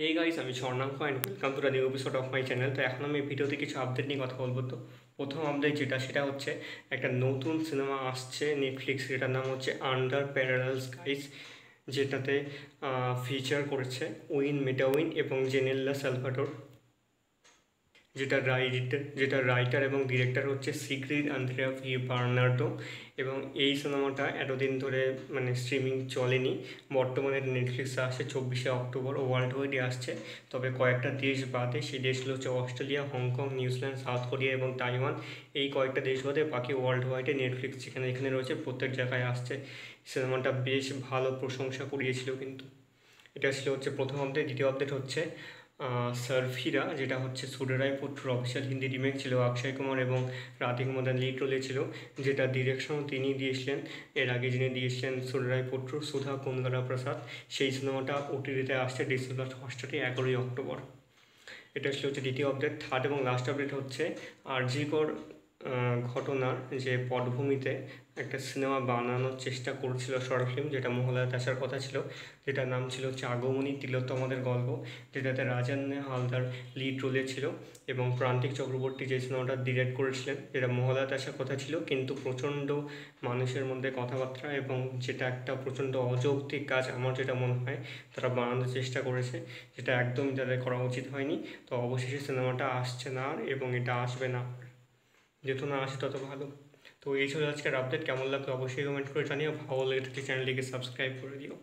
হে guys, আমি Swarnanka and welcome to the new episode of my channel. তো এখন আমি ভিডিওতে কিছু আপডেট নিয়ে কথা বলবো। তো প্রথম আপডেট সেটা হচ্ছে একটা নতুন সিনেমা আসছে নেটফ্লিক্স, যেটার নাম হচ্ছে আন্ডার প্যারালাল স্কাইস, যেটাতে ফিচার করেছে উইন মেটাউইন এবং জেনেল্লা সালভাডোর। যেটা রাইটার এবং ডিরেক্টর হচ্ছে সিগ্রিড আন্দ্রেয়া ভি বার্নার্ডো। এবং এই সিনেমাটা এতদিন ধরে স্ট্রিমিং চলেনি, বর্তমানে নেটফ্লিক্সে আসছে 24শে অক্টোবর, ওয়ার্ল্ড ওয়াইডে আসছে। তবে কয়েকটা দেশ বাদে, সেই দেশগুলো হচ্ছে Australia, Hong Kong, New Zealand, south Korea এবং তাইওয়ান। এই কয়েকটা দেশ বাদে বাকি ওয়ার্ল্ড ওয়াইডে নেটফ্লিক্স যেখানে এখানে রয়েছে প্রত্যেক জায়গায় আসছে। সিনেমাটা বেশ ভালো প্রশংসা কুড়িয়েছিল কিন্তু। এটা ছিল হচ্ছে প্রথম আপডেট। দ্বিতীয় আপডেট হচ্ছে সার্ফিরা, যেটা হচ্ছে সুরেরাই পুত্র অফিসিয়াল হিন্দি রিমেক ছিল, অক্ষয় কুমার এবং রাধিকা মদন লিড রোলে ছিল, যেটা ডিরেকশনও তিনি দিয়েছিলেন। এর আগে যিনি দিয়েছিলেন সুরেরাই পুত্র, সুধা কুন্দরা প্রসাদ। সেই সিনেমাটা ওটিটিতে আসছে ডিসেম্বর 11-11 অক্টোবর। এটা ছিল হচ্ছে দ্বিতীয় আপডেট। থার্ড এবং লাস্ট আপডেট হচ্ছে আরজিকর ঘটনার যে পটভূমিতে একটা সিনেমা বানানোর চেষ্টা করছিল, শর্ট ফিল্ম, যেটা মহালয়াতে আসার কথা ছিল, যেটার নাম ছিল হচ্ছে আগমনী তিলোত্তমাদের গল্প, যেটাতে রাজান্নে হালদার লিড রোলে ছিল এবং প্রান্তিক চক্রবর্তী যে সিনেমাটা ডিরেক্ট করেছিলেন, যেটা মহালয়াতে আসার কথা ছিল, কিন্তু প্রচণ্ড মানুষের মধ্যে কথাবার্তা এবং যেটা একটা প্রচণ্ড অযৌক্তিক কাজ আমার যেটা মনে হয় তারা বানানোর চেষ্টা করেছে, যেটা একদমই তাদের করা উচিত হয়নি। তো অবশেষে সিনেমাটা আসছে না এবং এটা আসবে না, যত না আসে তত ভালো। তো এই ছিল আজকের আপডেট। কেমন লাগলো অবশ্যই কমেন্ট করে জানিও। ভালো লেগে থাকলে চ্যানেলটিকে সাবস্ক্রাইব করে দিও।